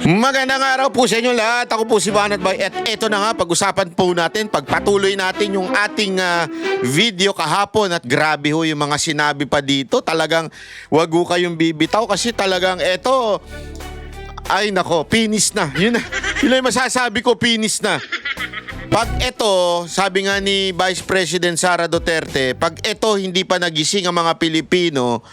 Magandang araw po sa inyo lahat. Ako po si Banat Bay. At eto na nga, pag-usapan po natin, pagpatuloy natin yung ating video kahapon. At grabe ho yung mga sinabi pa dito. Talagang wag ho kayong bibitaw kasi talagang eto, ay nako, finish na. Yun yung masasabi ko, finish na. Pag ito, sabi nga ni Vice President Sara Duterte, pag ito hindi pa nagising ang mga Pilipino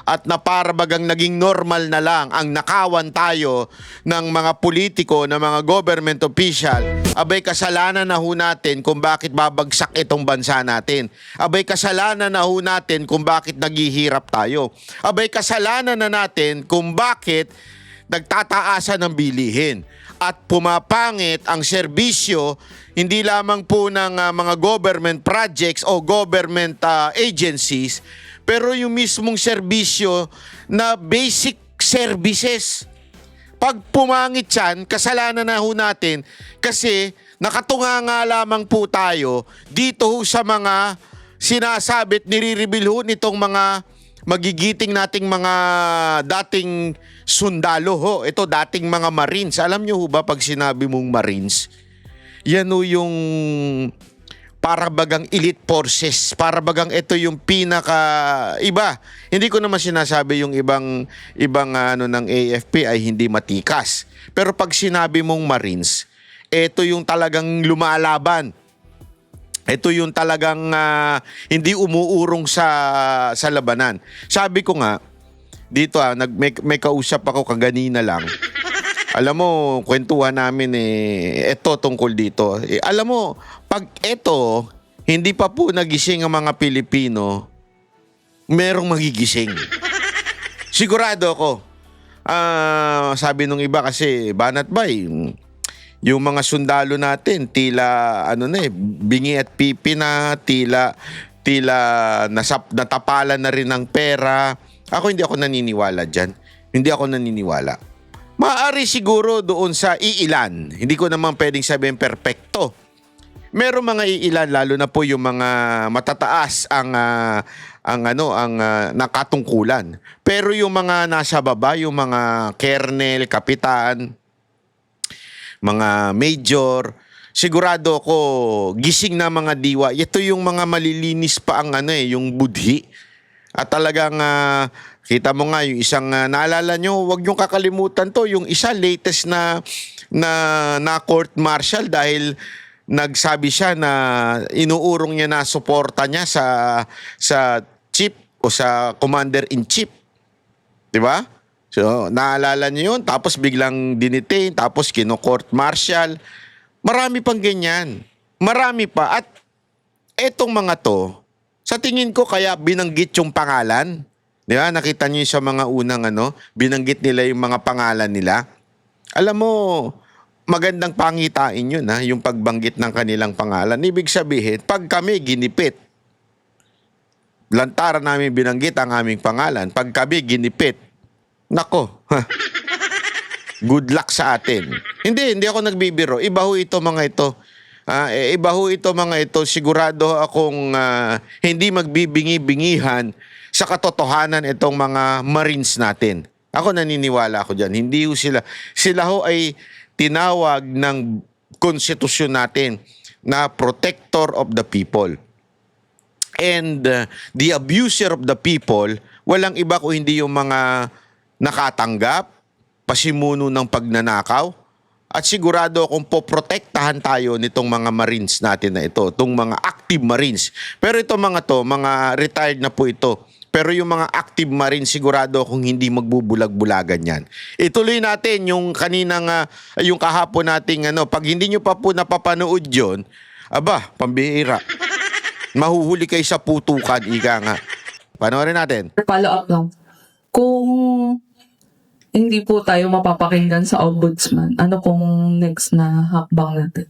at na para bagang naging normal na lang ang nakawan tayo ng mga politiko, ng mga government official, abay kasalanan na ho natin kung bakit babagsak itong bansa natin. Abay kasalanan na ho natin kung bakit naghihirap tayo. Abay kasalanan na natin kung bakit nagtataasan ng bilihin at pumapangit ang serbisyo hindi lamang po ng mga government projects o government agencies, pero yung mismong serbisyo na basic services. Pag pumangit yan, kasalanan na ho natin kasi nakatunga nga lamang po tayo dito ho sa mga sinasabit, nire-reveal ho nitong mga magigiting nating mga dating sundalo ho. Ito dating mga Marines. Alam nyo ho ba pag sinabi mong Marines, yan ho yung para bagang elite forces, para bagang ito yung pinaka iba. Hindi ko naman sinasabi yung ibang ano ng AFP ay hindi matikas. Pero pag sinabi mong Marines, ito yung talagang lumalaban. Ito yung talagang hindi umuurong sa labanan. Sabi ko nga dito may kausap ako kaganina lang. Alam mo, kwentuhan namin ito tungkol dito. Alam mo, pag ito, hindi pa po nagising ang mga Pilipino, merong magigising. Sigurado ako. Sabi nung iba kasi, Banat Bay, yung mga sundalo natin, tila, bingi at pipi na, tila natapalan na rin ng pera. Ako hindi ako naniniwala dyan. Hindi ako naniniwala. Maaari siguro doon sa iilan. Hindi ko naman pwedeng sabihin perpekto. Merong mga iilan, lalo na po yung mga matataas ang nakatungkulan. Pero yung mga nasa baba, yung mga kernel, kapitan, mga major, sigurado ko gising na mga diwa. Ito yung mga malilinis pa ang yung budhi. At talagang kita mo nga yung isang naalala nyo, wag nyo kakalimutan to, yung isa latest na court martial dahil nagsabi siya na inuurong niya na suporta niya sa chief o sa commander-in-chief. 'Di ba? So, naalala niyo yun, tapos biglang dinitain, tapos kino-court martial. Marami pang ganyan. Marami pa. At etong mga to, sa tingin ko kaya binanggit yung pangalan. Di ba? Nakita niyo sa mga unang binanggit nila yung mga pangalan nila. Alam mo, magandang pangitain yun yung pagbanggit ng kanilang pangalan. Ibig sabihin, pag kami ginipit, lantaran namin binanggit ang aming pangalan. Pag kami ginipit, nako, good luck sa atin. Hindi ako nagbibiro. Iba ho ito mga ito. Iba ho ito mga ito. Sigurado akong hindi magbibingi-bingihan sa katotohanan itong mga Marines natin. Ako naniniwala ako dyan. Hindi ho sila. Sila ho ay tinawag ng konstitusyon natin na protector of the people. And the abuser of the people, walang iba kung hindi yung mga nakatanggap, pasimuno ng pagnanakaw, at sigurado akong poprotektahan tayo nitong mga Marines natin na ito, itong mga active Marines. Pero ito mga retired na po ito. Pero yung mga active Marines, sigurado akong hindi magbubulag-bulagan yan. Ituloy natin yung kaninang, yung kahapon nating pag hindi nyo pa po napapanood yun, pambihira. Mahuhuli kayo sa putukan, ika nga. Panoorin natin. Follow up lang. Kung hindi po tayo mapapakinggan sa ombudsman, ano pong next na hakbang natin?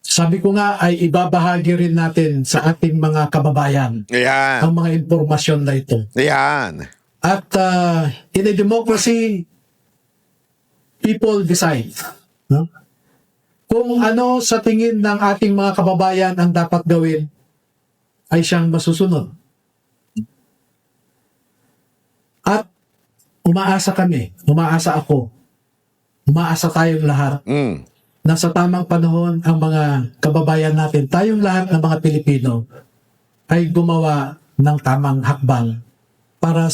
Sabi ko nga ay ibabahagi rin natin sa ating mga kababayan Ayan. ang mga impormasyon na ito. Ayan. At in a democracy, people decide. No? Kung ano sa tingin ng ating mga kababayan ang dapat gawin, ay siyang masusunod. At umaasa kami, umaasa ako, umaasa tayong lahat Mm. na sa tamang panahon ang mga kababayan natin, tayong lahat ng mga Pilipino ay gumawa ng tamang hakbang para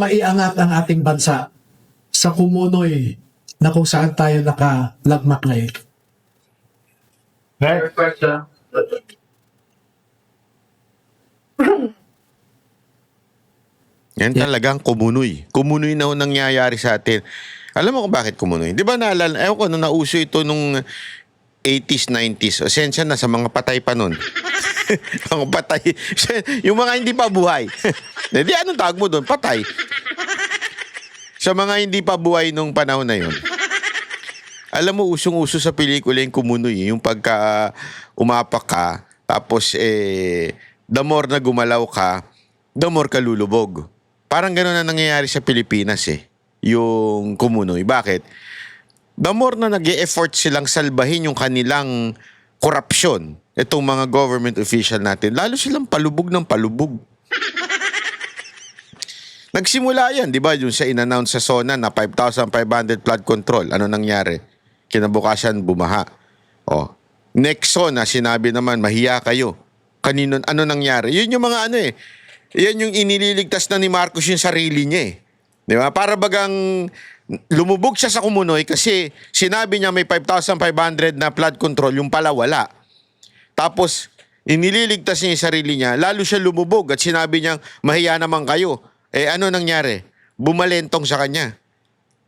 maiangat ang ating bansa sa kumunoy na kung saan tayo nakalagmak ngayon. Yan talagang kumunoy. Kumunoy na ho nangyayari sa atin. Alam mo kung bakit kumunoy? Di ba naalala, ewan ko, nung nauso ito nung 80s, 90s, asensya na sa mga patay pa nun. Mga patay. Yung mga hindi pa buhay. Di anong tawag mo doon? Patay. Sa mga hindi pa buhay nung panahon na yun. Alam mo, usong-uso sa pelikula yung kumunoy. Yung pagka umapak ka, tapos the more na gumalaw ka, the more ka lulubog. Parang gano'n na nangyayari sa Pilipinas yung kumunoy. Bakit? The more na nag-e-effort silang salbahin yung kanilang korupsyon, itong mga government official natin, lalo silang palubog ng palubog. Nagsimula yan, di ba, yung sa in-announce sa SONA na 5,500 flood control. Ano nangyari? Kinabukasan, bumaha. Next SONA, sinabi naman, mahiya kayo. Kanino, ano nangyari? Yun yung mga yan yung inililigtas na ni Marcos yung sarili niya . Di ba? Para bagang lumubog siya sa kumunoy kasi sinabi niya may 5,500 na flood control, yung pala wala. Tapos, inililigtas niya yung sarili niya, lalo siya lumubog at sinabi niya, mahiya naman kayo. Ano nangyari? Bumalentong sa kanya.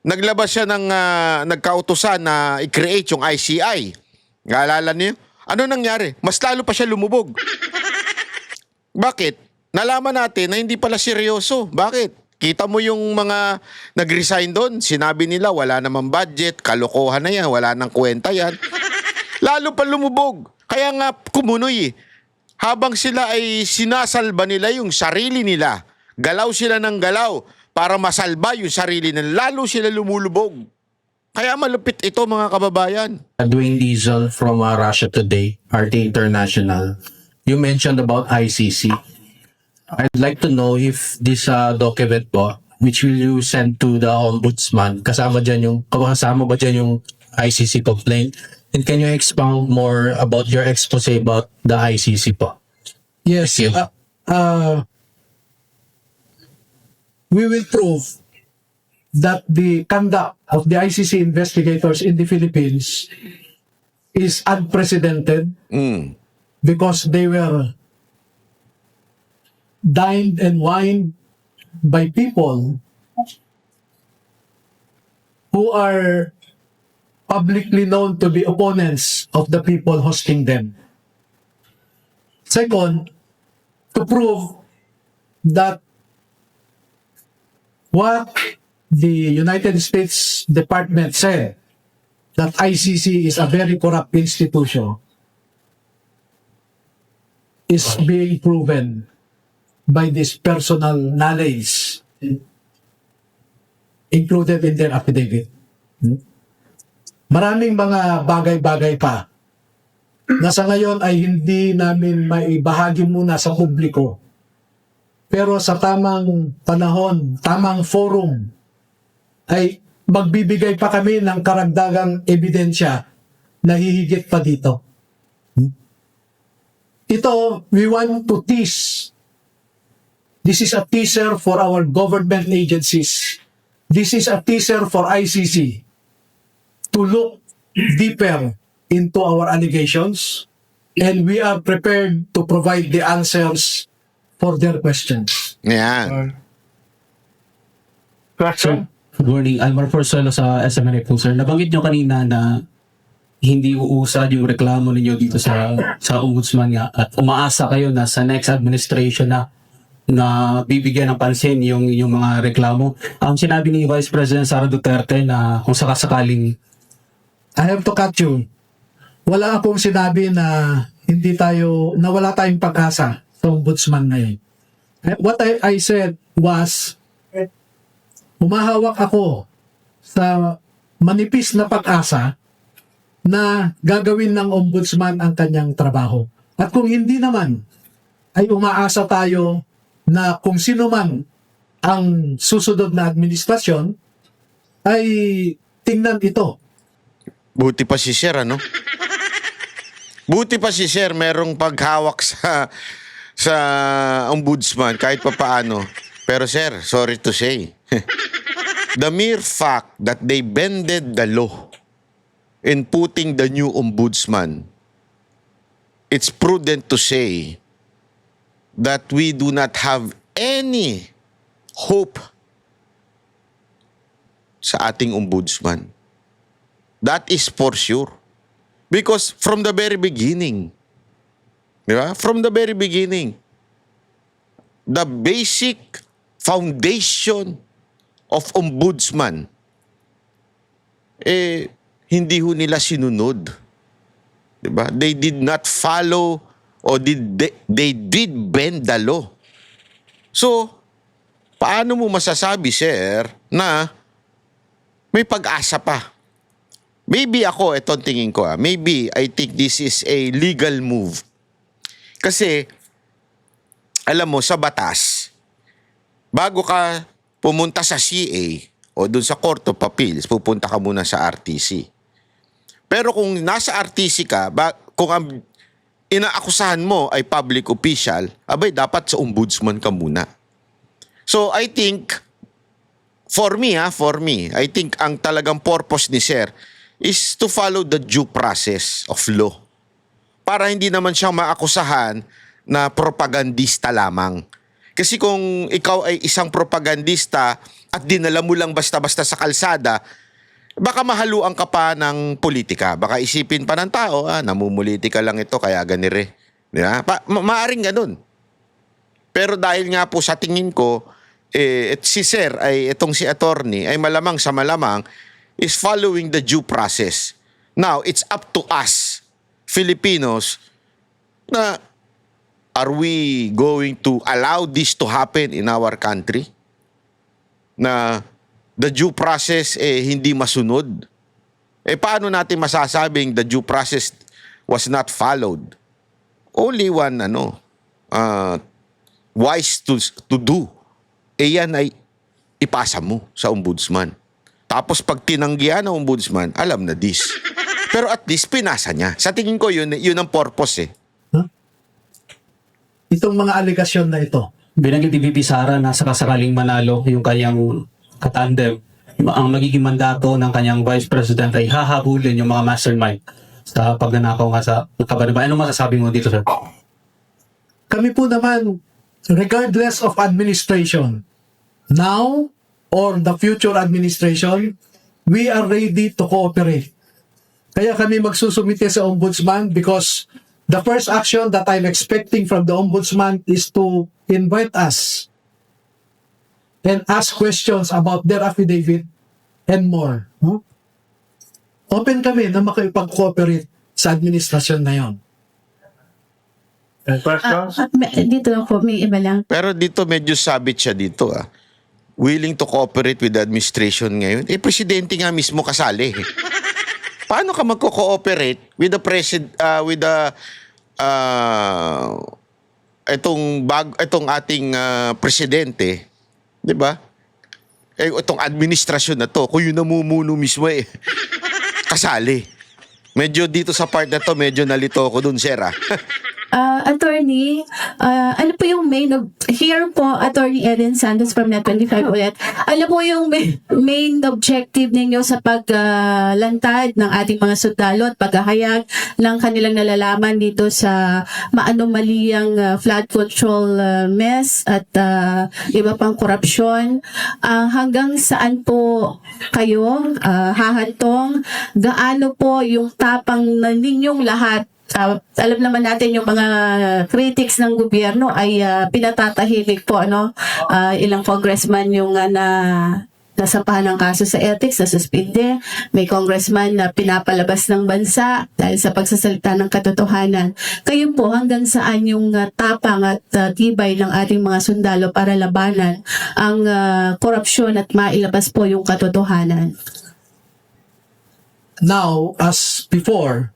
Naglabas siya ng nagkautusan na i-create yung ICI. Naalala niyo? Ano nangyari? Mas lalo pa siya lumubog. Bakit? Nalaman natin na hindi pala seryoso. Bakit? Kita mo yung mga nag-resign doon. Sinabi nila wala namang budget, kalokohan na yan, wala nang kwenta yan. Lalo pa lumubog. Kaya nga kumunoy . Habang sila ay sinasalba nila yung sarili nila, galaw sila ng galaw para masalba yung sarili nila, lalo sila lumulubog. Kaya malupit ito mga kababayan. Dwayne Diesel from Russia Today, RT International. You mentioned about ICC. I'd like to know if this document po, which will you send to the Ombudsman, kasama ba dyan yung ICC complaint? And can you expound more about your expose about the ICC po? Yes. Thank you. We will prove that the conduct of the ICC investigators in the Philippines is unprecedented because they were dined and wined by people who are publicly known to be opponents of the people hosting them. Second, to prove that what the United States Department said, that ICC is a very corrupt institution, is being proven by this personal knowledge included in their affidavit. Maraming mga bagay-bagay pa na sa ngayon ay hindi namin maibahagi muna sa publiko. Pero sa tamang panahon, tamang forum, ay magbibigay pa kami ng karagdagang ebidensya na hihigit pa dito. Ito, we want to tease. This is a teaser for our government agencies. This is a teaser for ICC to look deeper into our allegations, and we are prepared to provide the answers for their questions. Yan. Sir, good morning. Almar Forzuelo sa SMNA po, sir. Nabanggit nyo kanina na hindi uusad yung reklamo ninyo dito sa Ombudsman nga at umaasa kayo na sa next administration na bibigyan ng pansin yung mga reklamo. Ang sinabi ni Vice President Sara Duterte na kung sakasakaling I have to cut you. Wala akong sinabi na wala tayong pag-asa sa ombudsman ngayon. What I said was, humahawak ako sa manipis na pag-asa na gagawin ng ombudsman ang kanyang trabaho. At kung hindi naman, ay umaasa tayo na kung sino man ang susunod na administrasyon ay tingnan ito. Buti pa si Sir, ano? Buti pa si Sir, merong paghawak sa ombudsman kahit pa paano. Pero Sir, sorry to say, the mere fact that they bended the law in putting the new ombudsman, it's prudent to say that we do not have any hope sa ating ombudsman. That is for sure. Because from the very beginning, di ba? From the very beginning, the basic foundation of ombudsman, hindi ho nila sinunod. Di ba? They did not follow or they did bend the law. So, paano mo masasabi, Sir, na may pag-asa pa? Maybe ako, itong tingin ko, maybe I think this is a legal move. Kasi, alam mo, sa batas, bago ka pumunta sa CA o dun sa Court of Appeals, pupunta ka muna sa RTC. Pero kung nasa RTC ka, kung ang inaakusahan mo ay public official, abay, dapat sa ombudsman ka muna. So, I think, for me, I think ang talagang purpose ni Sir is to follow the due process of law. Para hindi naman siyang maakusahan na propagandista lamang. Kasi kung ikaw ay isang propagandista at dinala mo lang basta-basta sa kalsada, baka mahaluan ka pa ng politika. Baka isipin pa ng tao, namumulitika lang ito kaya ganire. Diba? Maaring ganun. Pero dahil nga po sa tingin ko, si Sir, itong si attorney, ay malamang sa malamang, is following the due process. Now, it's up to us, Filipinos, na are we going to allow this to happen in our country? Na the due process hindi masunod? Paano natin masasabing the due process was not followed? Only one, wise to do. Yan ay ipasa mo sa ombudsman. Tapos pag tinanggihan ng ombudsman, alam na this. Pero at least pinasa niya. Sa tingin ko yun ang purpose . Itong mga alegasyon na ito. Binanggit ni VP Sara na sakasakaling manalo yung kanyang katandem, ang magiging mandato ng kanyang Vice President ay hahabulin yung mga mastermind sa pagnanakaw nga sa Kabanaba. Anong masasabi mo dito, sir? Kami po naman, regardless of administration, now or the future administration, we are ready to cooperate. Kaya kami magsusumite sa ombudsman because the first action that I'm expecting from the ombudsman is to invite us and ask questions about their affidavit and more. Open kami na makipag-cooperate sa administrasyon na yon. Dito lang po, may iba lang. Pero dito medyo sabit siya dito . Willing to cooperate with the administration ngayon. Presidente nga mismo kasali . Paano ka magko-cooperate with the itong ating presidente, 'di ba? Itong administrasyon na to, kung yun namumuno mismo kasali. Medyo dito sa part na to, medyo nalito ako dun, Sir . Attorney, ano po yung here po, Attorney Eden Santos from Net25 ulit. Ano po yung main objective ninyo sa paglantad ng ating mga sundalo at paghahayag ng kanilang nalalaman dito sa maanomaliyang flood control mess at iba pang korupsyon? Hanggang saan po kayo hahantong? Gaano po yung tapang na ninyong lahat? Alam naman natin yung mga critics ng gobyerno ay pinatatahimik po, ilang congressman yung nasampahan ng kaso sa ethics, nasuspinde. May congressman na pinapalabas ng bansa dahil sa pagsasalita ng katotohanan. Kayo po, hanggang saan yung tapang at tibay ng ating mga sundalo para labanan ang korupsyon at mailabas po yung katotohanan? Now, as before,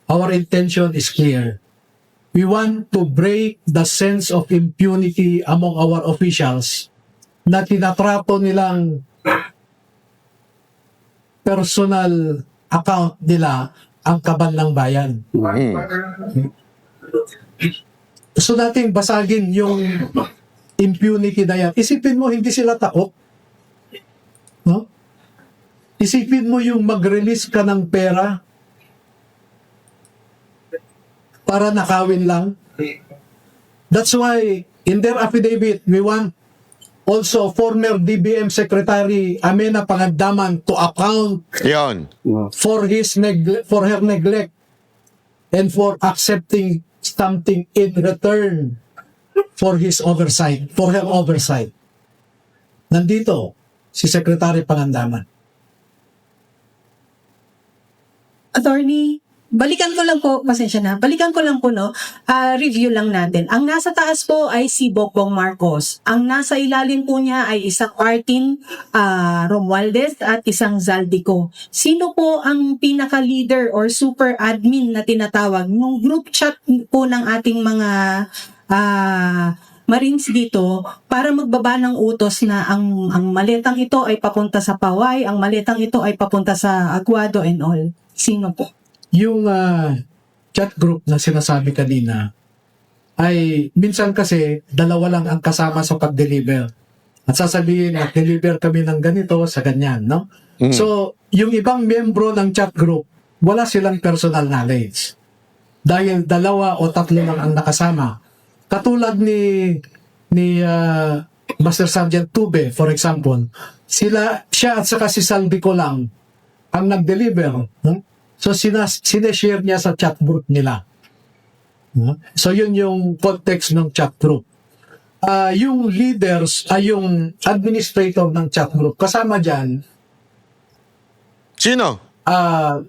our intention is clear. We want to break the sense of impunity among our officials na tinatrato nilang personal account nila ang kaban ng bayan. Gusto nating basagin yung impunity na yan. Isipin mo, hindi sila takot. No? Isipin mo yung mag-release ka ng pera para nakawin lang. That's why, in their affidavit, we want also former DBM Secretary Amena Pangandaman to account Yon. for her neglect and for accepting something in return for his oversight, for her oversight. Nandito si Secretary Pangandaman. Attorney, balikan ko lang po, pasensya na, balikan ko lang po, no, review lang natin. Ang nasa taas po ay si Bongbong Marcos. Ang nasa ilalim po niya ay isang Martin Romualdez at isang Zaldico. Sino po ang pinaka-leader or super admin na tinatawag? Yung group chat po ng ating mga Marines dito para magbaba ng utos na ang maletang ito ay papunta sa Paway, ang maletang ito ay papunta sa Aguado and all. Sino po? Yung chat group na sinasabi kanina ay minsan kasi dalawa lang ang kasama sa pag-deliver. At sasabihin, deliver kami ng ganito sa ganyan, no? So, yung ibang membro ng chat group, wala silang personal knowledge. Dahil dalawa o tatlo lang ang nakasama. Katulad ni Master Sergeant Tube, for example, siya at saka si Saldico lang ang nag-deliver. No? So, sineshare niya sa chat group nila. No? So, yun yung context ng chat group. Yung leaders, yung administrator ng chat group, kasama dyan, Sino?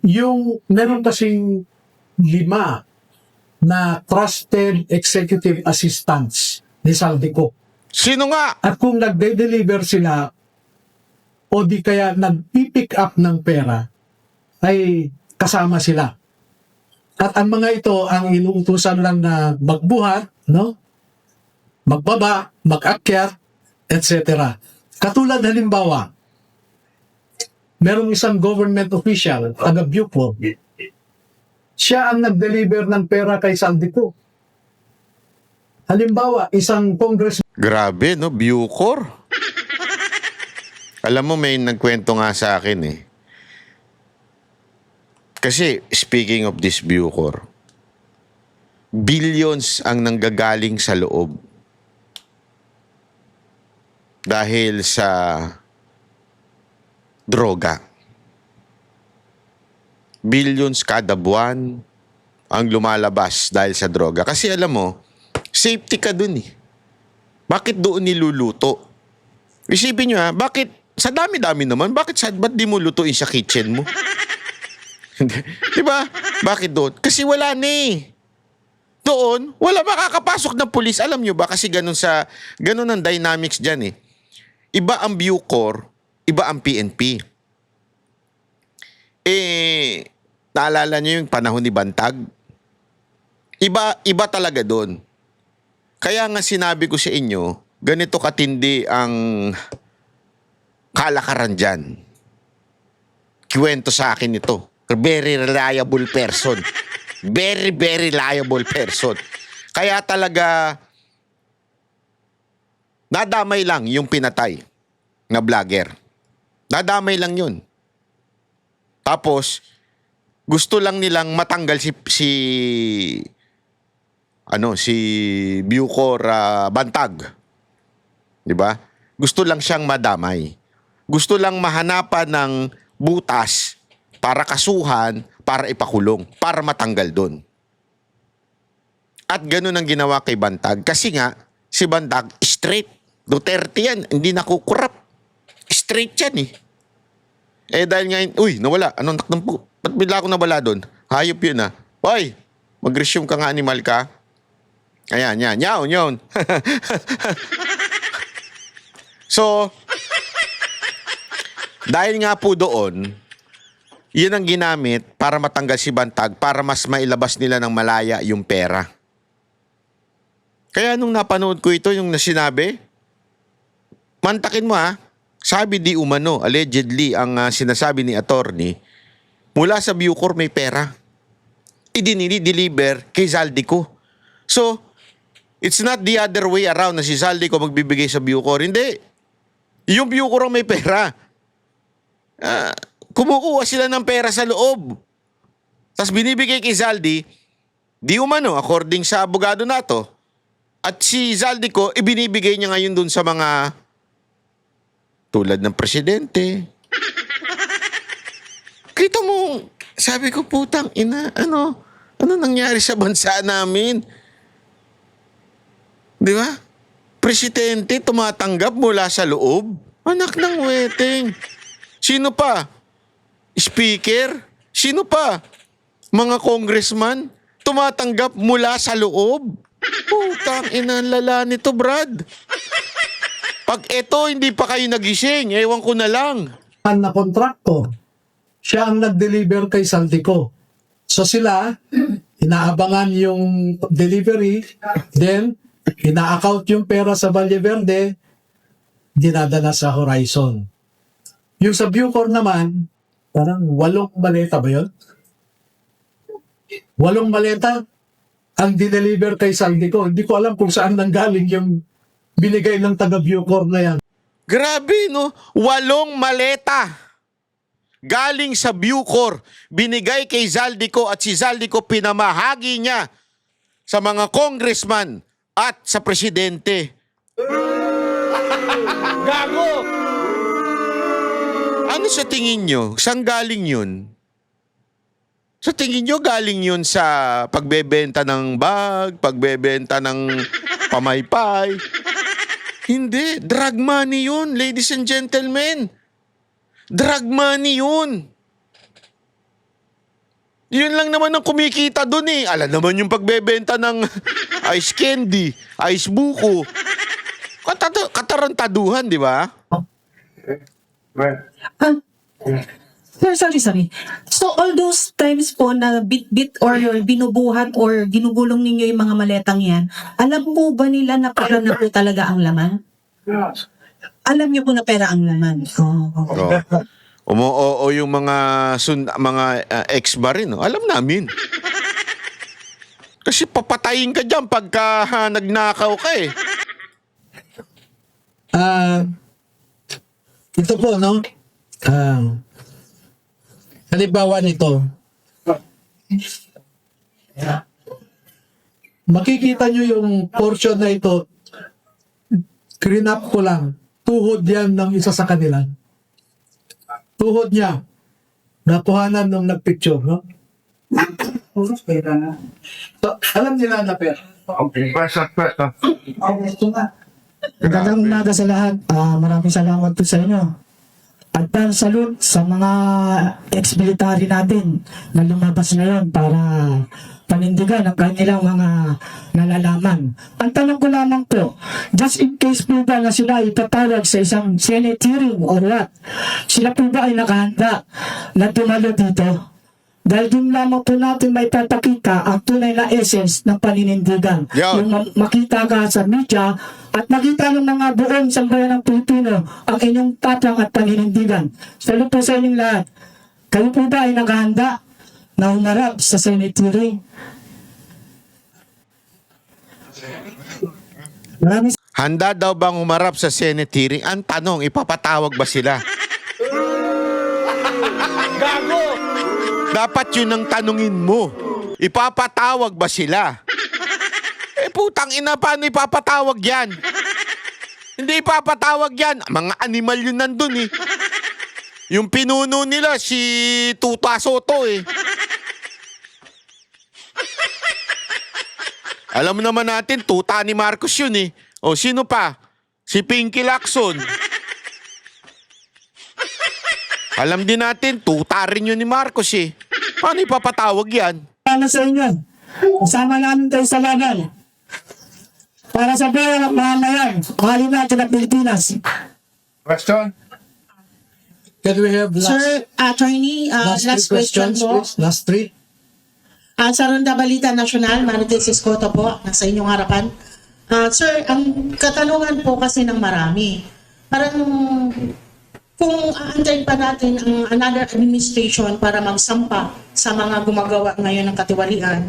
yung meron kasing 5 na trusted executive assistants ni Saldico. Sino nga? At kung nagde-deliver sila o di kaya nag-pick up ng pera, ay kasama sila. At ang mga ito ang inuutusan lang na magbuhat, no? Magbaba, mag-akyat, etc. Katulad halimbawa, merong isang government official, taga Bucor, siya ang nag-deliver ng pera kay Saldico. Halimbawa, isang congressman Grabe, no? Bucor. Alam mo, may nagkwento nga sa akin eh. Kasi, speaking of this Bucor, billions ang nanggagaling sa loob. Dahil sa droga. Billions kada buwan ang lumalabas dahil sa droga. Kasi alam mo, safety ka dun eh. Bakit doon niluluto? Isipin nyo ha, bakit, sa dami-dami naman, ba't di mo lutuin sa kitchen mo? Diba? Bakit doon? Kasi wala na eh. Doon, wala makakapasok na pulis. Alam nyo ba? Kasi ganun ang dynamics dyan eh. Iba ang Bucor, iba ang PNP. Naalala nyo yung panahon ni Bantag? Iba talaga doon. Kaya nga sinabi ko sa inyo, ganito katindi ang kalakaran dyan. Kiwento sa akin ito. Very reliable person. Very, very reliable person. Kaya talaga, nadamay lang yung pinatay na vlogger. Nadamay lang yun. Tapos, gusto lang nilang matanggal si Bucor Bantag. 'Di ba? Gusto lang siyang madamay. Gusto lang mahanapan ng butas para kasuhan, para ipakulong, para matanggal doon. At ganoon ang ginawa kay Bantag. Kasi nga, si Bantag, straight. Duterte yan. Hindi nakukurap. Straight yan eh. Dahil nga, nawala. Anong takdang po? Ba't bigla ako nawala doon? Hayop yun ah. Hoy, mag-resume ka nga, animal ka. Ayan, yan. Yawn. So, dahil nga po doon, yun ang ginamit para matanggal si Bantag, para mas mailabas nila ng malaya yung pera. Kaya nung napanood ko ito, yung nasinabi, mantakin mo ha, sabi di umano, allegedly, ang sinasabi ni attorney, mula sa Bucor may pera. Idinili-deliver kay Zaldico. So, it's not the other way around na si Zaldico magbibigay sa Bucor. Hindi. Yung Bucor ang may pera. Kumukuha sila ng pera sa loob. Tapos binibigay kay Zaldi, di umano, according sa abogado nato. At si Zaldico, ibinibigay niya ngayon dun sa mga tulad ng presidente. Kita mo, sabi ko, putang ina, ano nangyari sa bansa namin? Di ba? Presidente tumatanggap mula sa loob. Anak ng weteng. Sino pa? Speaker? Sino pa? Mga congressman? Tumatanggap mula sa loob. Putang ina, lala nito, Brad. Pag ito hindi pa kayo nagising, ewan ko na lang. Na kontrakto, siya ang nag-deliver kay Zaldico. So sila, inaabangan yung delivery, then ina-account yung pera sa Valle Verde, dinadala sa Horizon. Yung sa Bucor naman, parang 8 maleta ba yun? 8 maleta ang dineliver kay Zaldico. Hindi ko alam kung saan nanggaling yung binigay ng taga Bucor na yan. Grabe, no? 8 maleta. Galing sa Bucor. Binigay kay Zaldico at si Zaldico pinamahagi niya sa mga congressman at sa presidente. Gago! Ano sa tingin nyo? Saan galing yun? Sa tingin nyo galing yun sa pagbebenta ng bag, pagbebenta ng pamaypay? Hindi. Drug money yun, ladies and gentlemen. Drug money yun. Yun lang naman ang kumikita dun eh. Alam naman yung pagbebenta ng ice candy, ice buko. Katarantaduhan, di ba? Sorry. So, all those times po na bit-bit or binubuhat or ginugulong ninyo yung mga maletang yan, alam po ba nila na pera na po talaga ang laman? Alam niyo po na pera ang laman. O yung mga ex ba rin, no? Alam namin. Kasi papatayin ka dyan pagka nagnakaw ka eh. Ito po, no? Halimbawa nito, makikita nyo yung portion na ito, clean-up ko lang. Tuhod yan ng isa sa kanila. Tuhod niya. Nakuhanan nung nagpicture, no? So, alam nila na pera. Magandang umaga sa lahat. Maraming salamat po sa inyo. At salute sa mga ex-military natin na lumabas ngayon para panindigan ang kanilang mga nalalaman. Ang tanong ko lamang po, just in case po ba na sila ipatawag sa isang Senate hearing or what, sila po ba ay nakahanda na tumalo dito? Dahil din lamang po natin may papakita ang tunay na essence ng paninindigan. Yeah. Yung makita ka sa media at makita ng mga buong sambayan ng Pilipino ang inyong tapang at paninindigan. Salut po sa inyong lahat. Kayo po ba ay naghahanda na humarap sa Senate hearing? Maraming Handa daw bang humarap sa Senate hearing? Ang tanong, ipapatawag ba sila? Gago! Dapat yun ang tanungin mo. Ipapatawag ba sila? Putang ina, paano ipapatawag yan? Hindi ipapatawag yan. Mga animal yun nandun eh. Yung pinuno nila, si Tuta Soto eh. Alam naman natin, tuta ni Marcos yun eh. O sino pa? Si Pinky Lacson. Alam din natin, tuta rin yun ni Marcos eh. Paano ipapatawag yan? Para sa inyo, kasama namin kayo sa laban. Para sa pera ng mamayan, mahalin natin ang Pilipinas. Question? Can we have Sir, attorney, last question po. please? Last three? Sa Ronda Balita Nacional, Marites Escoto po, nasa inyong harapan. Sir, ang katanungan po kasi ng marami, parang kung aantayin pa natin ang another administration para magsampa sa mga gumagawa ngayon ng katiwalian,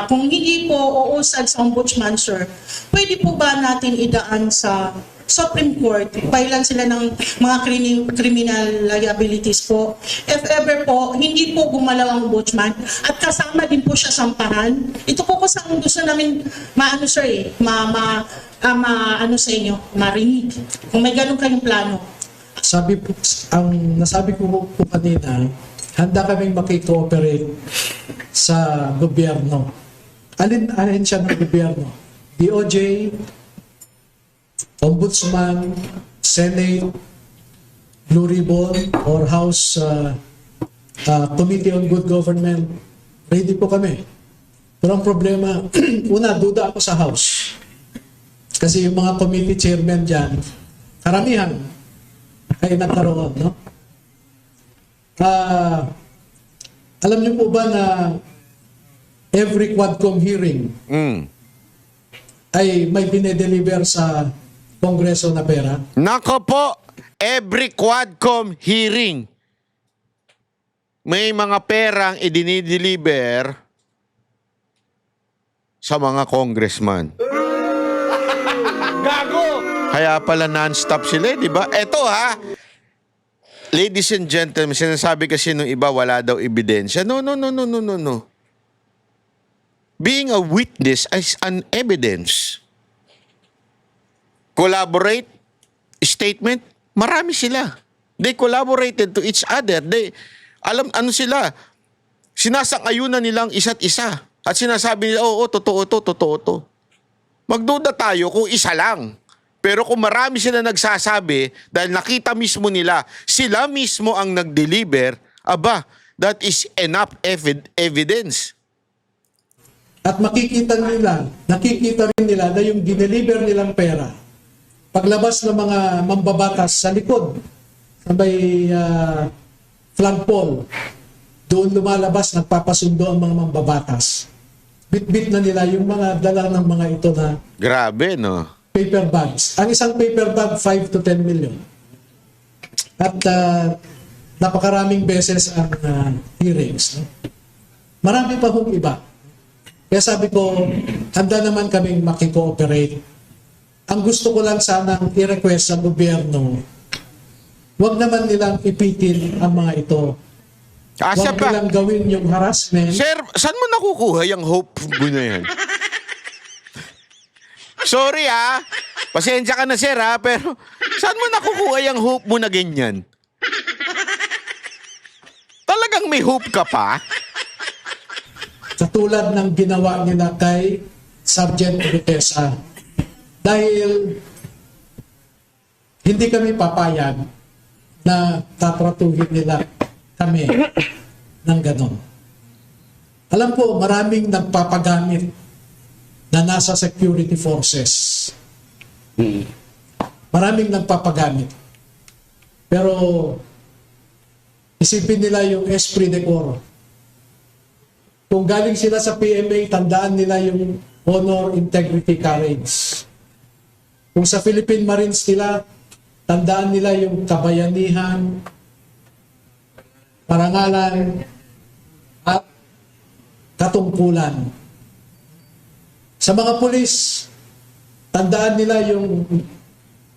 kung hindi po uusad sa ombudsman, sir, pwede po ba natin idaan sa Supreme Court, pailan sila ng mga criminal liabilities po. If ever po, hindi po gumalaw ang ombudsman at kasama din po siya sampahan. Ito po kasi ang gusto namin maano sir ano sa inyo, marinig. Kung may ganun kayong plano. Nasabi ko po kanina, handa kaming makikooperate sa gobyerno. Alin ahensya ng gobyerno? DOJ, Ombudsman, Senate, Blue Ribbon, or House Committee on Good Government. Ready po kami. Pero ang problema, una, duda ako sa House. Kasi yung mga committee chairman dyan, karamihan ay nagkaroon, no? Alam niyo po ba na every Quadcom hearing ay may dinedeliver sa Kongreso na pera? Nako po, every Quadcom hearing, may mga perang idinideliver sa mga congressman. Gago! Kaya pala non-stop sila, di ba? Eto ha, ladies and gentlemen, sinasabi kasi nung iba wala daw ebidensya. No. Being a witness is an evidence. Collaborate, statement, marami sila. They collaborated to each other. They, ano sila, sinasang-ayunan nilang isa't isa. At sinasabi nila, oo, totoo to. Magduda tayo kung isa lang. Pero kung marami sila nagsasabi, dahil nakita mismo nila, sila mismo ang nag-deliver, aba, that is enough evidence. At nakikita rin nila na yung dineliver nilang pera, paglabas ng mga mambabatas sa likod, sa may flagpole, doon lumalabas, nagpapasundo ang mga mambabatas. Bit-bit na nila yung mga dala ng mga ito na Grabe, no? paper bags. Ang isang paper bag, 5 to 10 million. At napakaraming beses ang hearings. No? Marami pa hong iba. Kaya sabi ko, handa naman kaming makikooperate. Ang gusto ko lang sanang i-request sa gobyerno, huwag naman nilang ipitin ang mga ito. Asa Huwag pa? nilang gawin yung harassment. Sir, saan mo nakukuha yung hope mo na yan? Sorry ha, pasensya ka na sir ha, pero saan mo nakukuha yung hope mo na ganyan? Talagang may hope ka pa? Katulad ng ginawa nila kay Sergeant Gutesa. Dahil hindi kami papayag na tatratuhin nila kami ng ganon. Alam ko, maraming nagpapagamit na nasa security forces. Maraming nagpapagamit. Pero isipin nila yung esprit de corps. Kung galing sila sa PMA, tandaan nila yung honor, integrity, courage. Kung sa Philippine Marines nila, tandaan nila yung kabayanihan, parangalan, at katungkulan. Sa mga pulis, tandaan nila yung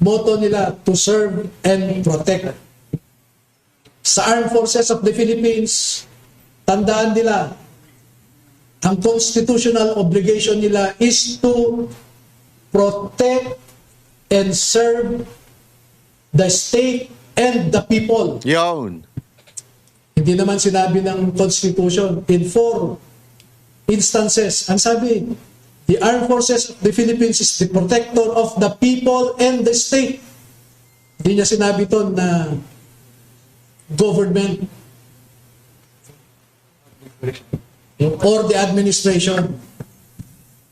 motto nila, to serve and protect. Sa Armed Forces of the Philippines, tandaan nila, ang constitutional obligation nila is to protect and serve the state and the people. Yun. Hindi naman sinabi ng Constitution in 4 instances. Ang sabi, the Armed Forces of the Philippines is the protector of the people and the state. Hindi niya sinabi ito na government or the administration.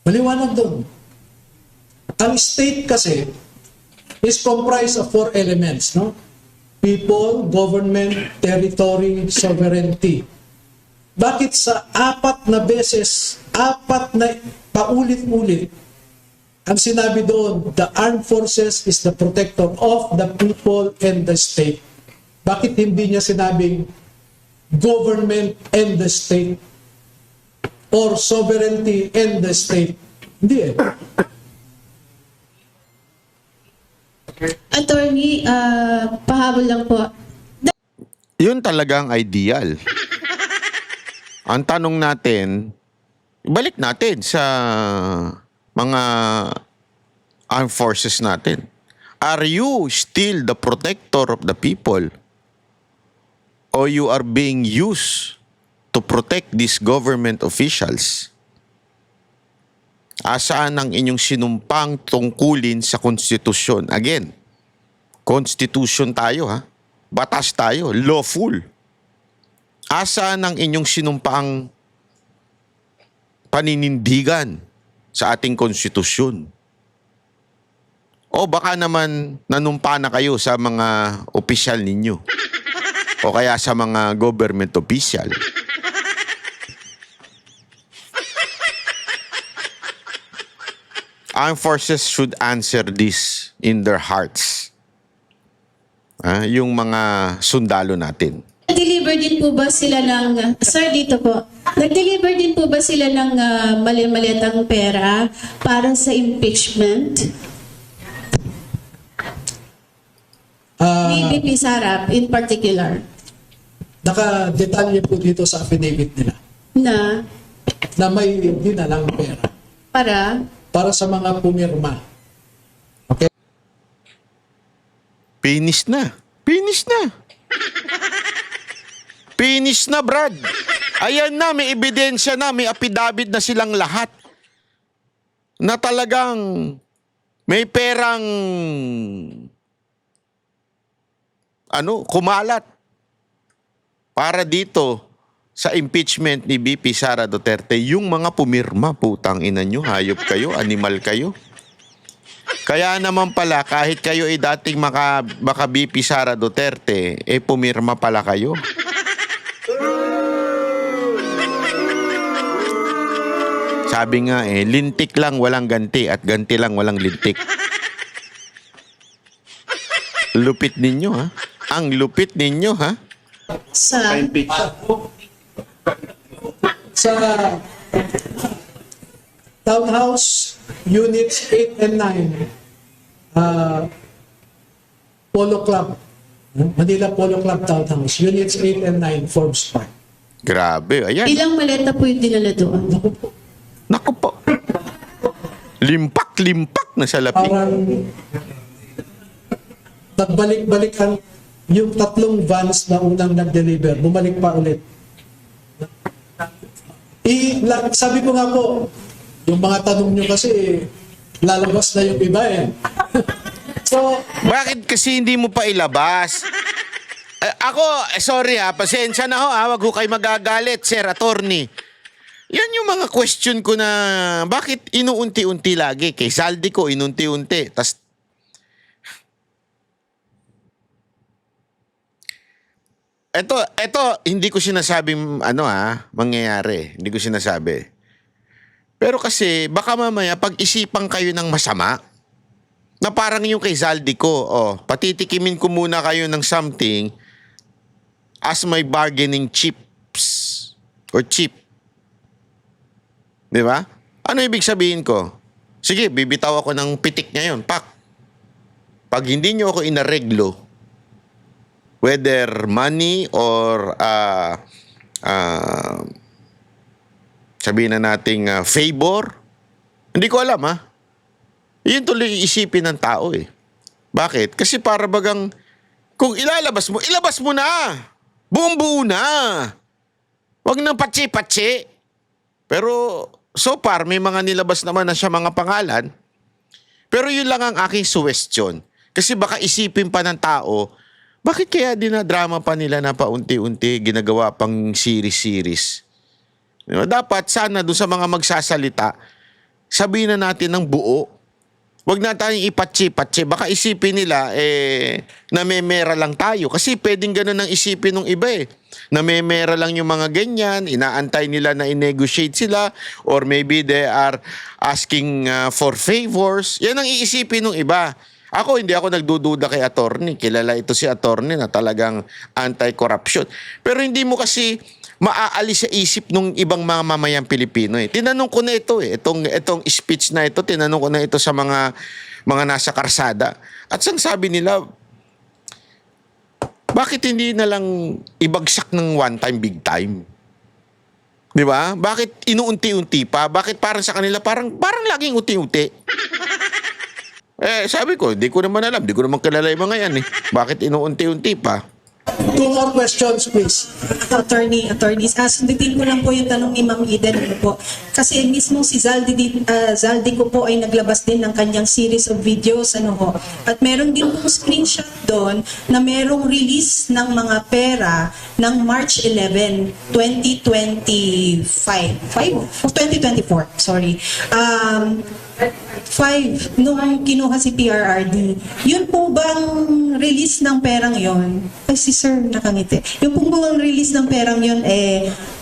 Maliwanag doon. Ang state kasi is comprised of 4 elements, no? People, government, territory, sovereignty. Bakit sa 4 na beses, 4 na paulit-ulit ang sinabi doon, the armed forces is the protector of the people and the state. Bakit hindi niya sinabing government and the state or sovereignty and the state? Hindi eh. Attorney, pahabol lang po. Yun talagang ideal. Ang tanong natin, balik natin sa mga armed forces natin. Are you still the protector of the people? Or you are being used to protect these government officials? Asaan ang inyong sinumpang tungkulin sa konstitusyon? Again, konstitusyon tayo ha. Batas tayo, lawful. Asaan ang inyong sinumpaang paninindigan sa ating konstitusyon? O baka naman nanumpa na kayo sa mga opisyal ninyo o kaya sa mga government official. Armed forces should answer this in their hearts. Yung mga sundalo natin. Nag-deliver din po ba sila ng, sir dito po, nag-deliver din po ba sila ng mali-maliatang pera para sa impeachment? Ni VP Sara in particular. Naka-detalye po dito sa affidavit nila Na may dinalang pera para sa mga pumirma. Finish na. Finish na. Finish na, Brad. Ayan na, may ebidensya na, may affidavit na silang lahat. Na talagang may perang kumalat para dito sa impeachment ni VP Sara Duterte. Yung mga pumirma, putang ina nyo, hayop kayo, animal kayo. Kaya naman pala, kahit kayo ay dating maka VP Sara Duterte, pumirma pala kayo. Sabi nga lintik lang walang ganti at ganti lang walang lintik. Lupit ninyo ha? Ang lupit ninyo ha? Sa Townhouse Units 8 and 9, Polo Club, Manila Polo Club Townhouse, Units 8 and 9, Forbes Park. Grabe, ayan. ilang maleta po yung dinala doon? Naku po. Limpak na sa lapik. Parang nagbalik-balikan yung tatlong vans na unang nag-deliver, bumalik pa ulit. Sabi ko nga po, yung mga tanong nyo kasi lalabas na yung iba eh. So, Bakit kasi hindi mo pa ilabas? Ako, sorry ha, pasensya na ho ha, wag ho kayo magagalit, Sir Attorney. Yan yung mga question ko na bakit inuunti-unti lagi? Kay Saldi ko, inunti-unti. Tas, Ito, hindi ko sinasabing mangyayari. Hindi ko sinasabi. Pero kasi, baka mamaya pag-isipan kayo ng masama, na parang yung kay Zaldi ko, patitikimin ko muna kayo ng something as my bargaining chips or chip. Di ba? Ano ibig sabihin ko? Sige, bibitaw ako ng pitik ngayon. Pag hindi nyo ako inareglo, whether money or sabihin na nating favor, hindi ko alam ha. Yun tuloy iisipin ng tao eh. Bakit? Kasi para bagang kung ilabas mo na. Buong buo na. Huwag nang patsi-patsi. Pero so far, may mga nilabas naman na siya mga pangalan. Pero yun lang ang aking suggestion. Kasi baka isipin pa ng tao, bakit kaya dinadrama pa nila na paunti-unti, ginagawa pang series-series? Dapat sana doon sa mga magsasalita, sabihin na natin ng buo. Huwag na tayong ipatsi-patsi. Baka isipin nila, namemera lang tayo. Kasi pwedeng ganun ang isipin ng iba eh. Namemera lang yung mga ganyan, inaantay nila na i-negotiate sila, or maybe they are asking for favors. Yan ang iisipin ng iba. Ako, hindi ako nagdududa kay attorney. Kilala ito si attorney na talagang anti-corruption. Pero hindi mo kasi maaalis sa isip ng ibang mga mamayang Pilipino eh. Tinanong ko na ito eh. Itong speech na ito, tinanong ko na ito sa mga nasa karsada. At sang sabi nila, bakit hindi na lang ibagsak ng one time, big time? Di ba? Bakit inuunti-unti pa? Bakit parang sa kanila, parang laging unti-unti? Sabi ko, di ko naman alam. Di ko naman kilala yung mga yan eh. Bakit inuunti-unti pa? 2 more questions, please. Attorneys, sundutin ko lang po yung tanong ni Ma'am Eden po. Kasi mismo si Zaldi ko po ay naglabas din ng kanyang series of videos at meron din po screenshot doon na merong release ng mga pera ng March 11, 2024. Sorry. 5 nung kinuha si PRRD. Yun po bang release ng perang yon? Ay, si sir nakangiti. Yung po bang release ng perang yon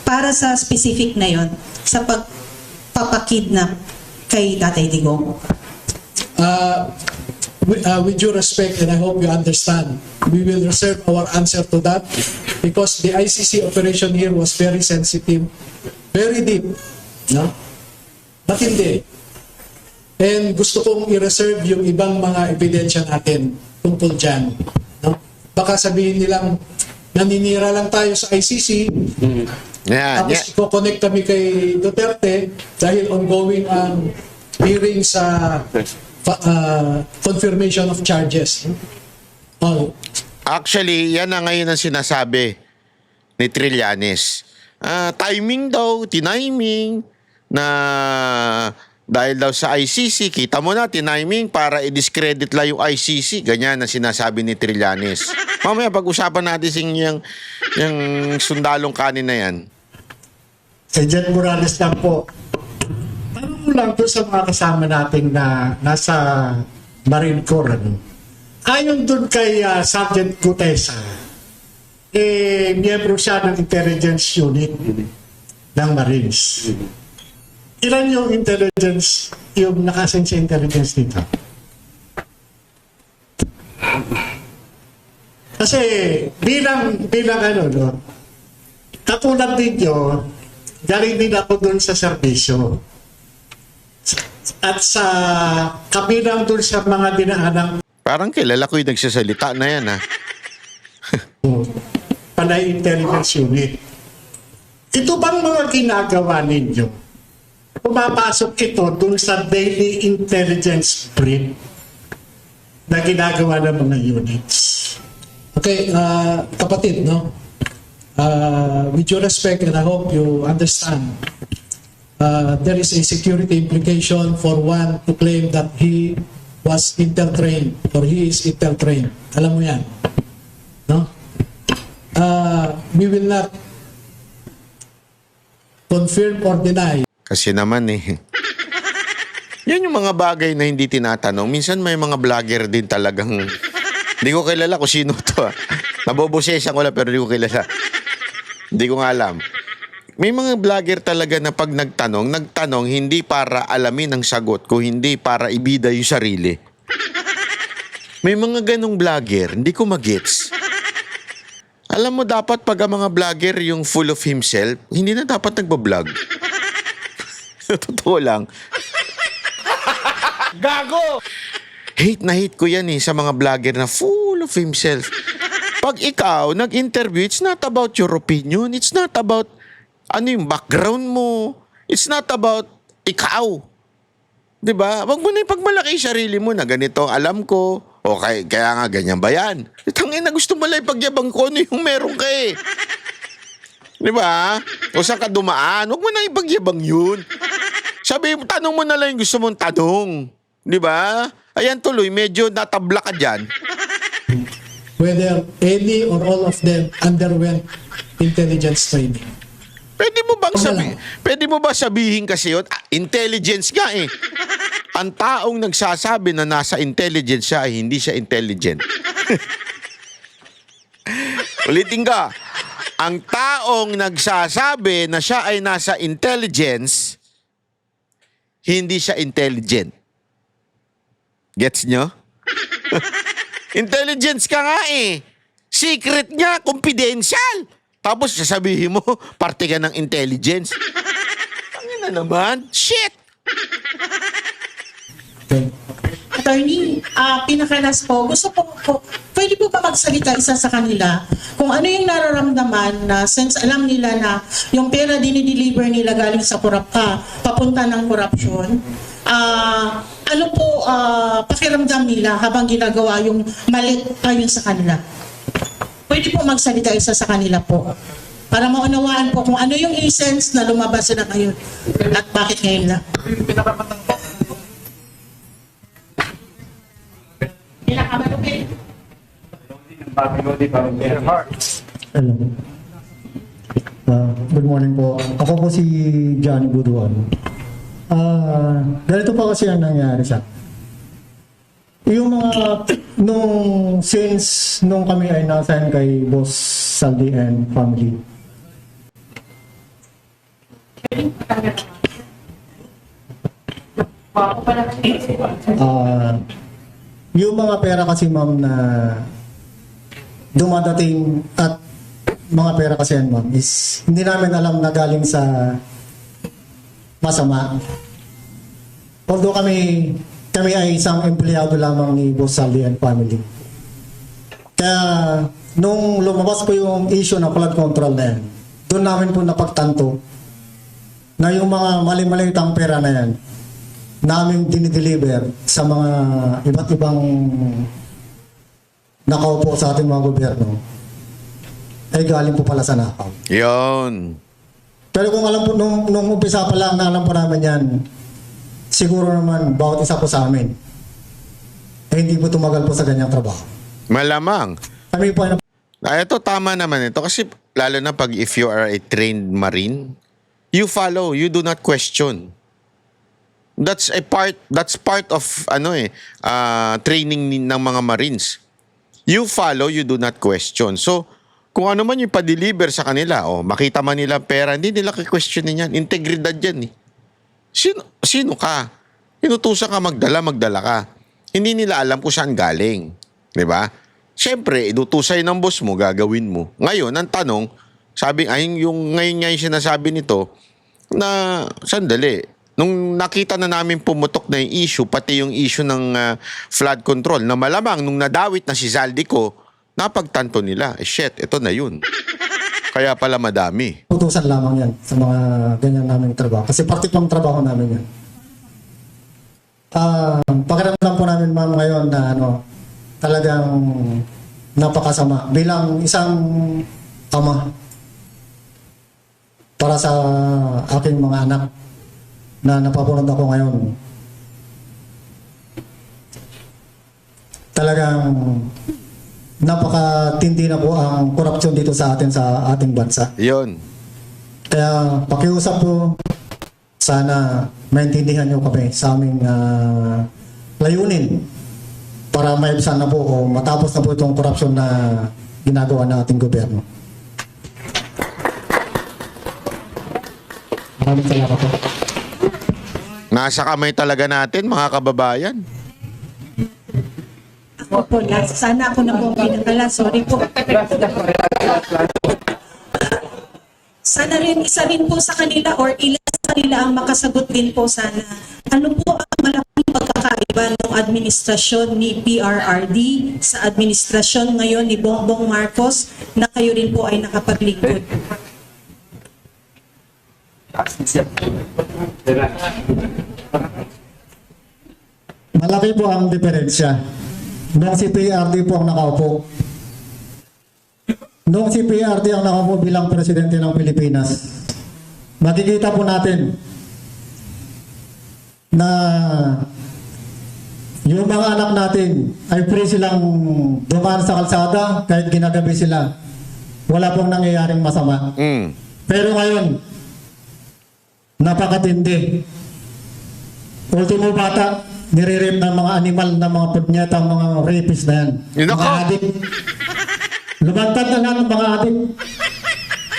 para sa specific na yon sa pagpapakidnap kay Tatay Digong? With due respect, and I hope you understand, we will reserve our answer to that because the ICC operation here was very sensitive, very deep. No? But hindi. And gusto kong i-reserve yung ibang mga ebidensya natin tungkol dyan. No? Baka sabihin nilang naninira lang tayo sa ICC, tapos i-connect kami kay Duterte dahil ongoing ang hearing sa confirmation of charges. Actually, yan na ngayon ang sinasabi ni Trillanes. Timing daw, tiniming na dahil daw sa ICC, kita mo na, tiniming para i-discredit lang yung ICC. Ganyan ang sinasabi ni Trillanes. Mamaya pag-usapan natin yung sundalong kanin na yan. Sergeant Morales lang po. Tanong mo lang doon sa mga kasama natin na nasa Marine Corps. Ayon doon kay Sergeant Gutesa, miyembro siya ng intelligence unit ng Marines. Ilan yung intelligence, yung nakasin sa intelligence dito? Kasi bilang katulad ninyo, galing din ako dun sa serbisyo. At sa kabilang dun sa mga dinaanang Parang kilala ko yung nagsasalita na yan ha. Panay Intelligence Unit. Ito bang mga ginagawa ninyo? Pumapasok ito dun sa daily intelligence brief na ginagawa ng mga units. Okay, kapatid, no? With due respect, and I hope you understand, there is a security implication for one to claim that he was Intel-trained or he is Intel-trained. Alam mo yan. No? We will not confirm or deny. Kasi naman yan yung mga bagay na hindi tinatanong. Minsan may mga vlogger din talagang hindi ko kilala kung sino to. Nabobosesan ko lang pero hindi ko kilala. Hindi ko nga alam. May mga vlogger talaga na pag nagtanong hindi para alamin ang sagot, kung hindi para ibida yung sarili. May mga ganong vlogger, hindi ko magets. Alam mo, dapat pag ang mga vlogger yung full of himself, hindi na dapat nagbablog. Totoo lang. Gago! Hate na hate ko yan sa mga vlogger na full of himself. Pag ikaw nag-interview, it's not about your opinion. It's not about yung background mo. It's not about ikaw. Diba? Wag mo na ipagmalaki yung sarili mo na ganito alam ko. Okay, kaya nga ganyan ba yan? Tangin na gusto mo lang ipagyabang ko ano yung meron ka Diba? O saan ka dumaan? Wag mo na ipagyabang yun. Sabi mo, tanong mo na lang yung gusto mong tanong. Diba? Ayan tuloy, medyo natabla ka dyan. Whether any or all of them underwent intelligence training. Pwede mo ba sabihin kasi yun? Intelligence nga ang taong nagsasabi na nasa intelligence siya ay hindi siya intelligent. Ulitin ka. Ang taong nagsasabi na siya ay nasa intelligence, hindi siya intelligent. Gets nyo? Intelligence ka nga eh. Secret niya, confidential. Tapos sasabihin mo, parte ka ng intelligence. Ano na naman? Shit! Attorney, pinakalas po, gusto po, pwede po ba magsalita isa sa kanila kung ano yung nararamdaman na since alam nila na yung pera dinideliver nila galing sa papunta ng korupsyon, ano po pakiramdam nila habang ginagawa yung mali ayon sa kanila? Pwede po magsalita isa sa kanila po para maunawaan po kung ano yung essence na lumabas sila ngayon at bakit ngayon na. Hello. Good morning po. Ako po si Johnny Buduan. Ganito pa kasi ang nangyari sa yung mga since nung kami ay nasign kay Boss Saldi and family. Yung mga pera kasi ma'am na dumadating at mga pera kasi yan ma'am is hindi namin alam na galing sa masama. Although kami ay isang empleyado lamang ni Boss Saldi and family. Kaya nung lumabas po yung issue ng flood control na yan, doon namin po napagtanto na yung mga mali-malitang pera na yan namin dinideliver sa mga iba't ibang nakaupo sa ating mga gobyerno ay galing po pala sa nakaw. Yun. Pero kung alam po, nung umpisa pa lang na alam po namin yan, siguro naman bawat isa po sa amin ay hindi po tumagal po sa ganyang trabaho. Malamang. Kami po ay Ito tama naman ito kasi lalo na pag if you are a trained marine, you follow, you do not question. That's part of training ng mga Marines. You follow, you do not question. So, kung ano man yung pa-deliver sa kanila, makita man nila pera, hindi nila ki-questionin yan. Integridad yan eh. Sino ka? Inutusan ka magdala ka. Hindi nila alam kung saan galing. Diba? Siyempre, inutusay ng boss mo, gagawin mo. Ngayon, ang tanong, ngayon sinasabi nito, na sandali, nung nakita na namin pumutok na yung issue, pati yung issue ng flood control, na malamang nung nadawit na si Zaldico, napagtanto nila, shit, ito na yun. Kaya pala madami. utusan lamang yan sa mga ganyan naming trabaho. Kasi parte pang trabaho namin yan. Pakiramdam po namin ma'am ngayon na talagang napakasama. Bilang isang ama para sa aking mga anak na napapunod ako ngayon. Talagang napakatindi na po ang korupsyon dito sa ating bansa. Yun. Kaya pakiusap po, sana maintindihan nyo kami sa aming layunin para maibsan na po o matapos na po itong korupsyon na ginagawa ng ating gobyerno. Maraming salamat po. Nasa kamay talaga natin, mga kababayan. Ako po, sana ako na po pinakala. Sorry po. Sana rin, isa rin po sa kanila or ilan sa kanila ang makasagot din po sana. Ano po ang malaking pagkakaiba ng administrasyon ni PRRD sa administrasyon ngayon ni Bongbong Marcos na kayo rin po ay nakapaglingkod? Malaki po ang diferensya. Nung si PRD po ang nakaupo. Nung si PRD ang nakaupo bilang presidente ng Pilipinas, makikita po natin na yung mga anak natin ay free silang dumaan sa kalsada kahit ginagabi sila. Wala pong nangyayaring masama. Pero ngayon, napakatindi. Ultimo bata, nire-rape ng mga animal na mga punyeta, mga rapist na yan. Yun ako. Mga adik. Lumantad na lahat ng mga adik.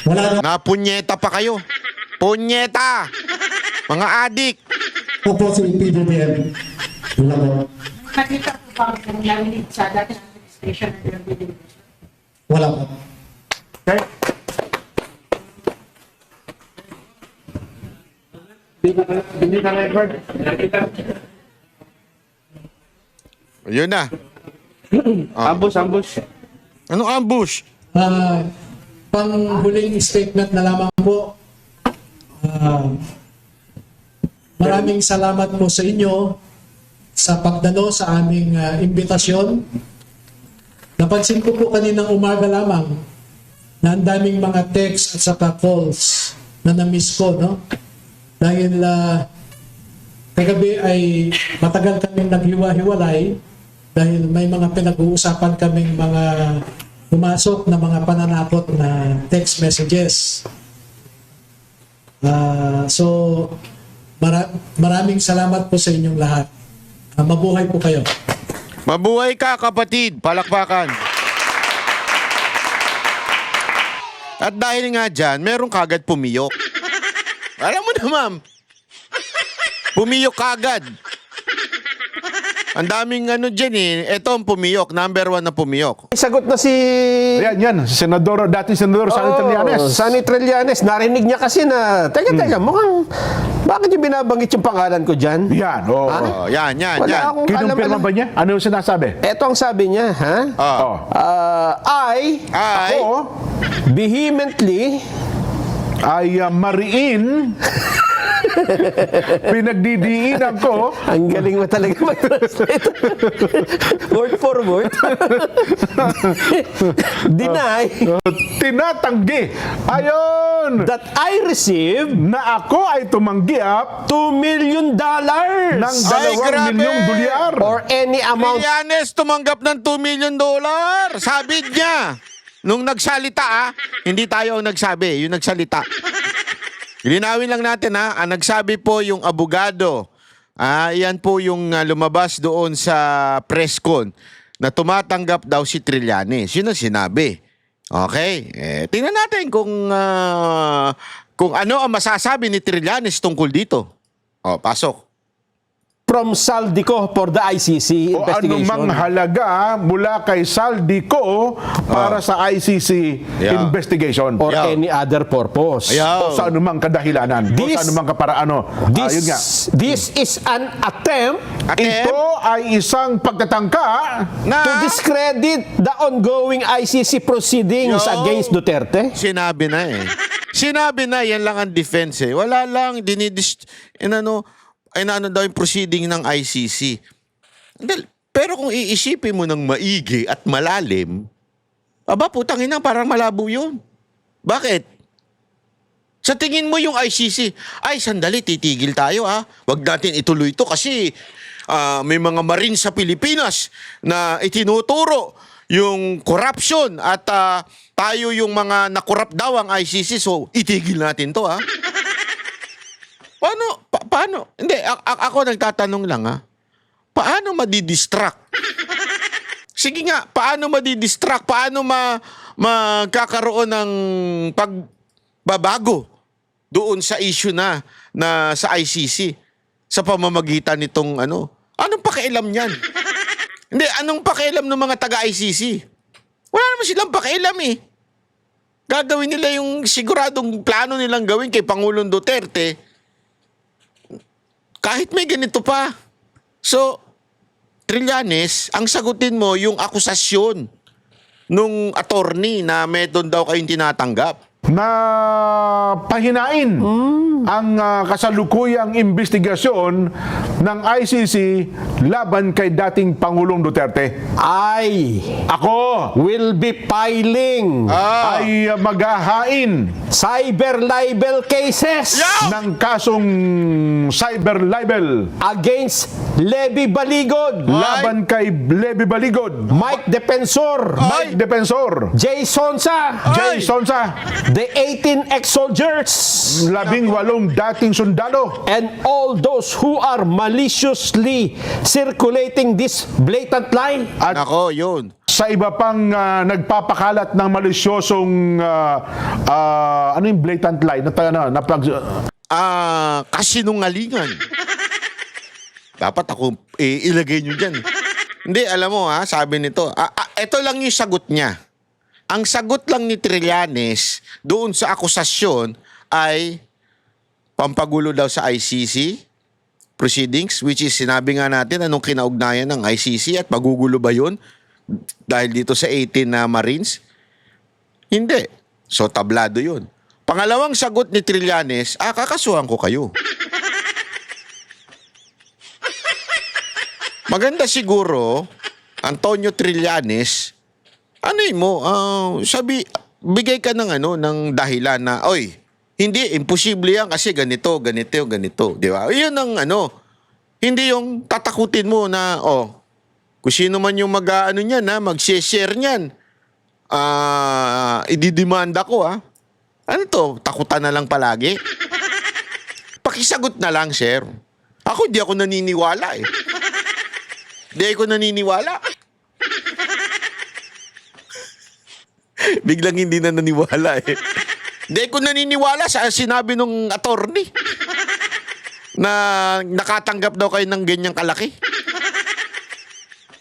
Wala na Napunyeta pa kayo. Punyeta! Mga adik. po si PBBM. Wala po. Nakita po ba ang nangyari sa dating administration ng PBBM? Wala po. Yun na. Ambush. Anong ambush? Panghuling statement na lamang po. Maraming salamat po sa inyo sa pagdalo sa aming imbitasyon. Napansin ko po kaninang umaga lamang na ang daming mga text at saka calls na na-miss ko, no? Dahil kagabi ay matagal kaming naghiwa-hiwalay dahil may mga pinag-uusapan kaming mga pumasok na mga pananakot na text messages. So, maraming salamat po sa inyong lahat. Mabuhay po kayo. Mabuhay ka, kapatid. Palakpakan. At dahil nga dyan, meron kagad pumiyok. Alam mo na, ma'am. Pumiyok kagad. Ang daming ano dyan eh. Ito ang pumiyok. Number 1 na pumiyok. Sagot na si... Yan, senador, dating senador Sani Trillanes. Sani Trillanes. Narinig niya kasi na, teka, mukhang, bakit yung binabanggit yung pangalan ko dyan? Yan, oo. Oh, yan. Wala akong Kinumpirma alam. ba niya? Ano yung sinasabi? Ito ang sabi niya, ha? Oh. Ako, vehemently, Ay mariin, pinagdidiinan ko, ang galing mo talaga mag-translate. Word for word. Deny tinatanggi, ayon, that I received na ako ay tumanggiap $2 million ng Ay, 2 grabe! milyong dolyar. or any amount. Trillanes tumanggap ng $2 million. Sabi niya. Nung nagsalita hindi tayo ang nagsabi, yung nagsalita. Linawin lang natin ang nagsabi po yung abogado. Yan po yung lumabas doon sa press con na tumatanggap daw si Trillanes. Yun ang sinabi. Okay? Tingnan natin kung ano ang masasabi ni Trillanes tungkol dito. Pasok. From Saldico for the ICC O investigation. anumang halaga mula kay Saldico para sa ICC Yeah. investigation. Or Ayaw. any other purpose. Ayaw. O sa anumang kadahilanan. O sa anumang kaparaano. Yun nga. This is an attempt Ito ay isang pagtatangka to discredit the ongoing ICC proceedings Yo. against Duterte. Sinabi na Sinabi na, yan lang ang defense Wala lang, ano daw yung proceeding ng ICC. Pero kung iisipin mo ng maigi at malalim, putang ina, parang malabo yun. Bakit? Sa tingin mo yung ICC, sandali, titigil tayo Wag natin ituloy ito kasi may mga Marines sa Pilipinas na itinuturo yung corruption at tayo yung mga nakorrupt daw ang ICC, so itigil natin to Paano? Hindi, ako nagtatanong lang Paano madidistract? Sige nga, paano madidistract? Paano magkakaroon ng pagbabago doon sa issue na sa ICC sa pamamagitan nitong Anong pakialam niyan? Hindi, anong pakialam ng mga taga-ICC? Wala naman silang pakialam Gagawin nila yung siguradong plano nilang gawin kay Pangulong Duterte kahit may ganito pa. So, Trillanes, ang sagutin mo yung akusasyon nung attorney na meron daw kayong tinatanggap. na pahinain ang kasalukuyang investigasyon ng ICC laban kay dating Pangulong Duterte. Ako will be filing ay maghahain cyber libel cases ng kasong cyber libel against Levy Baligod, laban kay Levy Baligod, Mike Defensor, Jay Jay Sonsa, Sonsa, the 18 ex-soldiers, 18 lalong dating sundalo. And all those who are maliciously circulating this blatant lie. At Nako, yun. sa iba pang nagpapakalat ng malisyosong ano yung blatant lie Kasinungalingan. Dapat ako ilagay nyo dyan. Hindi, alam mo sabi nito, ito lang yung sagot niya. Ang sagot lang ni Trillanes doon sa akusasyon ay pampagulo daw sa ICC proceedings, which is sinabi nga natin anong kinaugnayan ng ICC at pagugulo ba yun dahil dito sa 18 na Marines? Hindi. So, tablado yun. Pangalawang sagot ni Trillanes, kakasuhan ko kayo. Maganda siguro, Antonio Trillanes, bigay ka ng ng dahilan na, oy, hindi, imposible yan kasi ganito, di ba? Yun ang hindi yung tatakutin mo na, kung sino man yung mag-share niyan, ididemanda ko, Ano to? Takutan na lang palagi? Pakisagot na lang, sir. Ako, di ako naniniwala eh. Di ako naniniwala. Biglang hindi na naniwala eh. Di ako naniniwala sa sinabi nung attorney na nakatanggap daw kayo ng ganyang kalaki.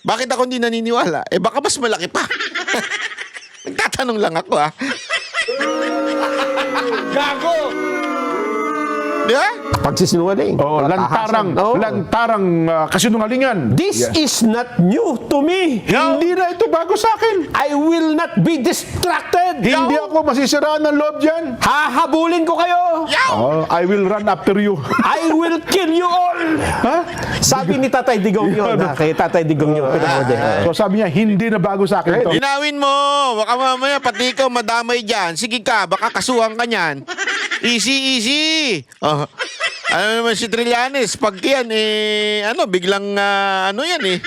Bakit ako hindi naniniwala? Baka mas malaki pa. Nagtatanong lang ako Gago! Di ba? Pagsisinungaling. Lantarang kasinungalingan. This is not new to me. Hindi na ito bago sa akin. I will not be distracted. Hindi ako masisiraan ng loob dyan. Hahabulin ko kayo. I will run after you. I will kill you all. Sabi ni Tatay Digong yun. Kay Tatay Digong yun. So sabi niya, hindi na bago sa akin ito. Linawin mo. Baka mamaya pati ikaw madamay dyan. Sige ka, baka kasuhan ka niyan. Easy. Ano naman si Trillanes? Pag yan, biglang yan eh.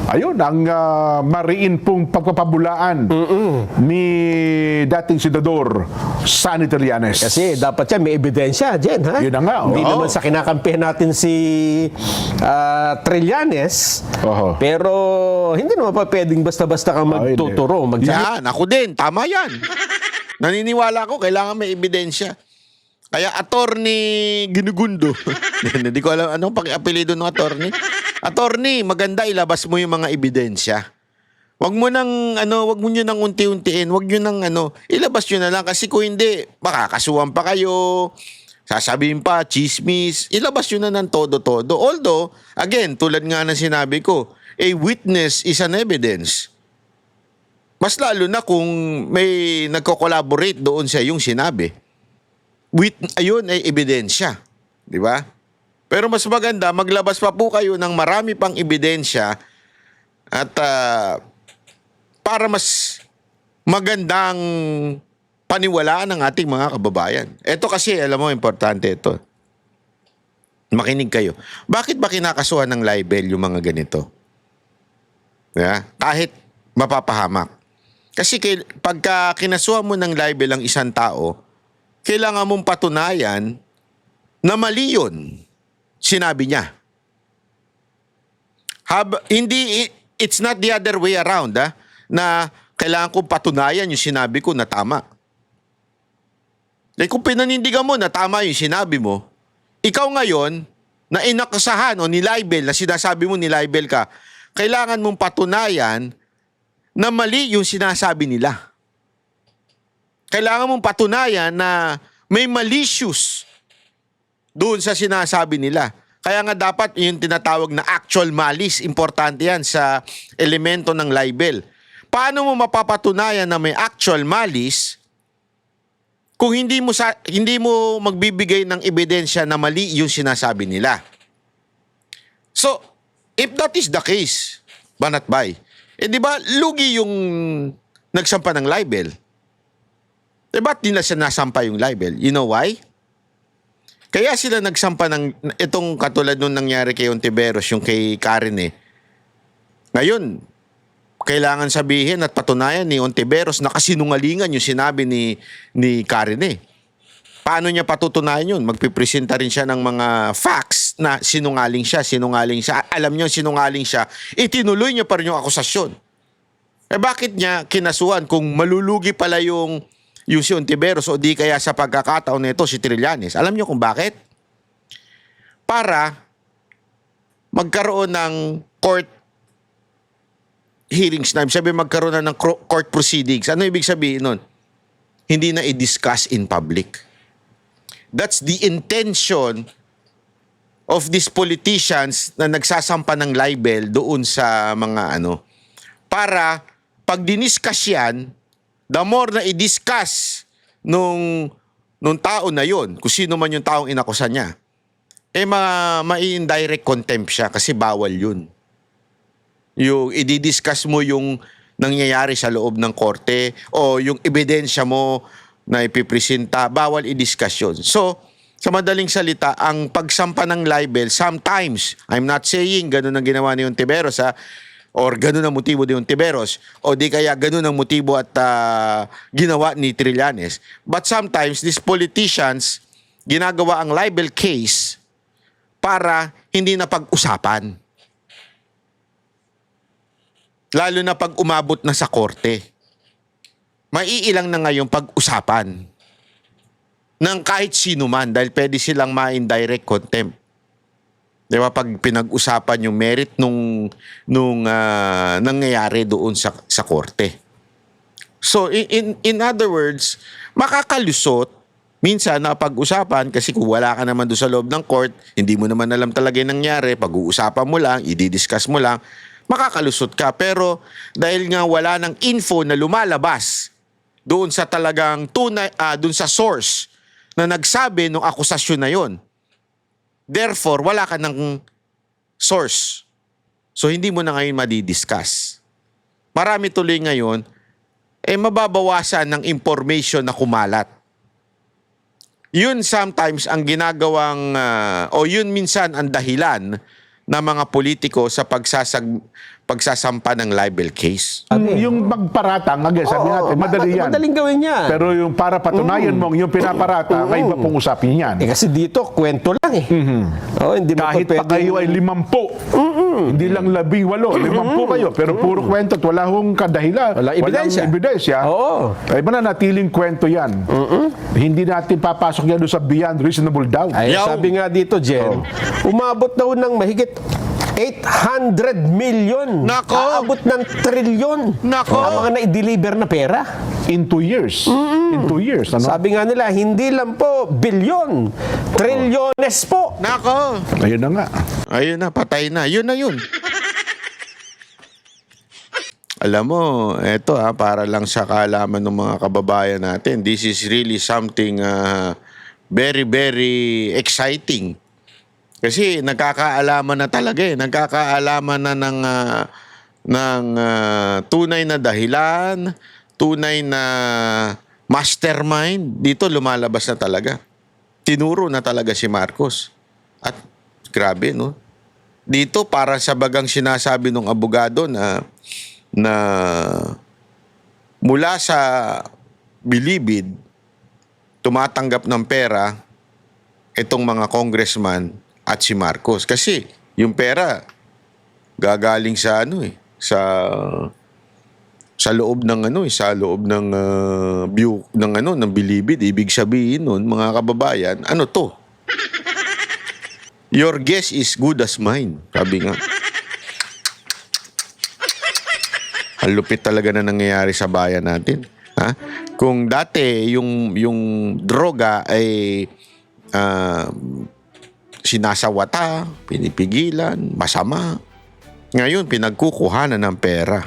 Ayun, ang mariin pong pagpapabulaan ni dating senador Sonny Trillanes. Kasi dapat yan, may ebidensya dyan, ha? Yun na nga, Hindi naman sa kinakampihan natin si Trillanes, pero hindi naman pa pwedeng basta-basta kang magtuturo. Yan, ako din. Tama yan. Naniniwala ako, kailangan may ebidensya. Kaya attorney Ginugundo. Hindi ko alam anong pag-apelido ng attorney. Attorney, maganda ilabas mo yung mga ebidensya. Wag mo nang unti-untiin, wag niyo nang ilabas niyo na lang kasi kung hindi makakasuhan pa kayo. Sasabihin pa chismis, ilabas niyo na ng todo-todo. Although, again, tulad nga ng sinabi ko, a witness is an evidence. Mas lalo na kung may nagko-collaborate doon sa yung sinabi. Ayun ay ebidensya. Di ba? Pero mas maganda, maglabas pa po kayo ng marami pang ebidensya at para mas magandang paniwalaan ng ating mga kababayan. Ito kasi, alam mo, importante ito. Makinig kayo. Bakit ba kinakasuhan ng libel yung mga ganito? Yeah? Kahit mapapahamak. Kasi pagka kinasuhan mo ng libel ang isang tao, kailangan mong patunayan na mali yun. Sinabi niya. It's not the other way around, na kailangan kong patunayan yung sinabi ko na tama. Kung pinanindigan mo na tama yung sinabi mo, ikaw ngayon, na inakasahan o nilibel, na sinasabi mo nilibel ka, kailangan mong patunayan na mali yung sinasabi nila. Kailangan mong patunayan na may malicious doon sa sinasabi nila. Kaya nga dapat yung tinatawag na actual malice, importante yan sa elemento ng libel. Paano mo mapapatunayan na may actual malice kung hindi mo magbibigay ng ebidensya na mali yung sinasabi nila? So, if that is the case, Banatbay, di ba lugi yung nagsampa ng libel? Ba't di na siya nasampa yung libel? You know why? Kaya sila nagsampa ng itong katulad nung nangyari kay Ontiveros, yung kay Karen Ngayon, kailangan sabihin at patunayan ni Ontiveros na kasinungalingan yung sinabi ni Karen Paano niya patutunayan yun? Magpipresenta rin siya ng mga facts na sinungaling siya. Alam niyo sinungaling siya, itinuloy niya pa rin yung akusasyon. Bakit niya kinasuhan kung malulugi pala yung si Ontiveros o di kaya sa pagkakataon nito si Trillanes? Alam niyo kung bakit? Para magkaroon ng court hearings na, sabi magkaroon na ng court proceedings. Ano ibig sabihin nun? Hindi na i-discuss in public. That's the intention of these politicians na nagsasampa ng libel doon sa mga para pag diniscuss yan, the more na i-discuss nung tao na yon, kung sino man yung taong inakusan niya, ma-indirect contempt siya kasi bawal yun. Yung i-discuss mo yung nangyayari sa loob ng korte o yung ebidensya mo na ipipresenta, bawal i-discuss yun. So, sa madaling salita, ang pagsampa ng libel, sometimes, I'm not saying ganun ang ginawa ni Ontiveros or ganun ang motibo ni Ontiveros o di kaya ganun ang motibo at ginawa ni Trillanes. But sometimes, these politicians ginagawa ang libel case para hindi na pag-usapan. Lalo na pag umabot na sa korte. Maiilang na ngayon pag-usapan ng kahit sino man dahil pwede silang ma-indirect contempt. Di ba? Pag pinag-usapan yung merit nung nangyayari doon sa korte. So, in other words, makakalusot minsan na pag-usapan kasi kung wala ka naman doon sa loob ng court, hindi mo naman alam talaga yung nangyari, pag-uusapan mo lang, i-discuss mo lang, makakalusot ka. Pero dahil nga wala ng info na lumalabas doon sa talagang tunay, doon sa source na nagsabi ng akusasyon na yon, therefore, wala ka ng source. So, hindi mo na ngayon madidiscuss. Marami tuloy ngayon, mababawasan ng information na kumalat. Yun sometimes ang ginagawang, o yun minsan ang dahilan ng mga politiko sa pagsasampa ng libel case. Yung magparatang, sabi natin, madali yan. Madaling gawin yan. Pero yung para patunayan mong yung pinaparata, may iba pong usapin yan. Kasi dito, kwento lang hindi mo Kahit pa kayo ay 50. Hindi lang 18, 50 kayo. Pero puro kwento at wala hong kadahilan. Walang ebidensya. Oo. Ay mananatiling kwento yan. Hindi natin papasok yan doon sa beyond reasonable doubt. Ay, sabi nga dito, Jen, umabot daw ng mahigit 800 million. Nako! Aabot ng trilyon. Nako! Ang mga na-deliver na pera. In 2 years. In 2 years. Sabi nga nila, hindi lang po bilyon, trilyones po. Nako! Ayun na nga. Ayun na, patay na. Yun na yun. Alam mo, eto para lang sa kaalaman ng mga kababayan natin, this is really something very, very exciting. Kasi nagkakaalaman na talaga nagkakaalaman na ng tunay na dahilan, tunay na mastermind. Dito lumalabas na talaga. Tinuro na talaga si Marcos. At grabe, no? Dito para sa bagang sinasabi ng abogado na mula sa bilibid, tumatanggap ng pera itong mga congressman at si Marcos. Kasi yung pera gagaling sa sa loob ng sa loob ng view ng bilibid. Ibig sabihin nun, mga kababayan, to? Your guess is good as mine. Sabi nga. Ang lupit talaga na nangyayari sa bayan natin. Kung dati yung droga ay sinasawata, pinipigilan, masama. Ngayon, pinagkukuhanan ng pera.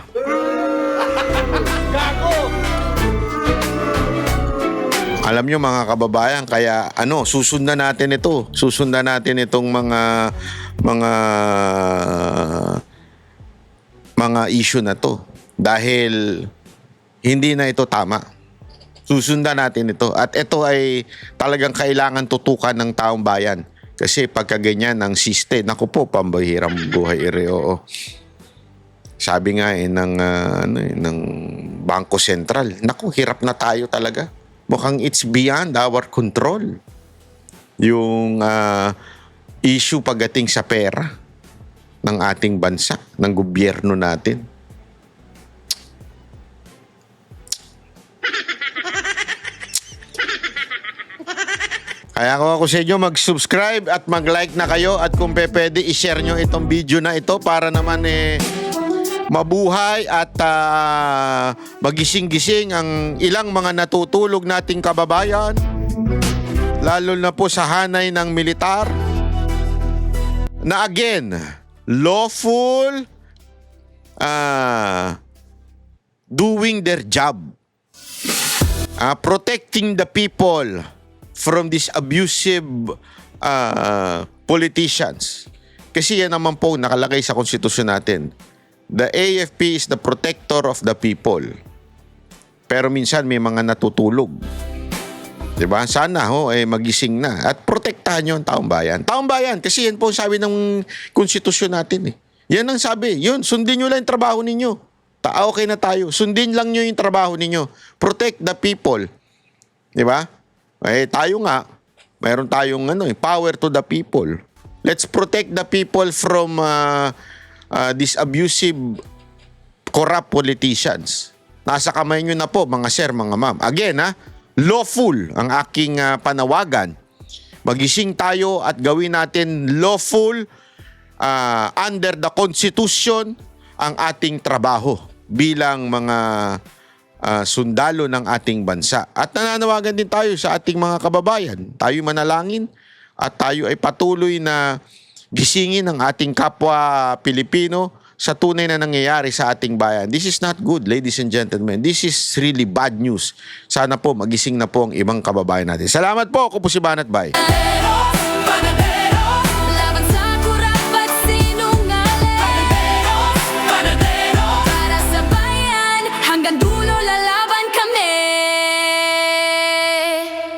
Alam nyo mga kababayan, kaya susundan natin ito. Susundan natin itong mga issue na to. Dahil hindi na ito tama. Susundan natin ito. At ito ay talagang kailangan tutukan ng taong bayan. Kasi pagka ganyan ng siste, naku po, pambahirang buhay oo. Sabi nga ng Bangko Sentral, naku, hirap na tayo talaga. Mukhang it's beyond our control. Yung issue pagdating sa pera ng ating bansa, ng gobyerno natin. Kaya kung ako sa inyo, mag-subscribe at mag-like na kayo at kung pwede, i-share nyo itong video na ito para naman mabuhay at magising-gising ang ilang mga natutulog nating kababayan, lalo na po sa hanay ng militar, na again, lawful doing their job, protecting the people from these abusive politicians. Kasi yan naman po nakalagay sa konstitusyon natin. The AFP is the protector of the people. Pero minsan may mga natutulog. Diba? Sana magising na. At protektahan nyo ang taong bayan. Taong bayan, kasi yan po ang sabi ng konstitusyon natin. Yan ang sabi. Yun, sundin nyo lang yung trabaho ninyo. Okay na tayo. Sundin lang nyo yung trabaho ninyo. Protect the people. Diba? Tayo nga, mayroon tayong power to the people. Let's protect the people from these abusive, corrupt politicians. Nasa kamay nyo na po, mga sir, mga ma'am. Again, lawful ang aking panawagan. Magising tayo at gawin natin lawful under the Constitution ang ating trabaho bilang mga sundalo ng ating bansa. At nananawagan din tayo sa ating mga kababayan. Tayo manalangin at tayo ay patuloy na gisingin ang ating kapwa Pilipino sa tunay na nangyayari sa ating bayan. This is not good, ladies and gentlemen. This is really bad news. Sana po magising na po ang ibang kababayan natin. Salamat po. Ako po si Banat Bay.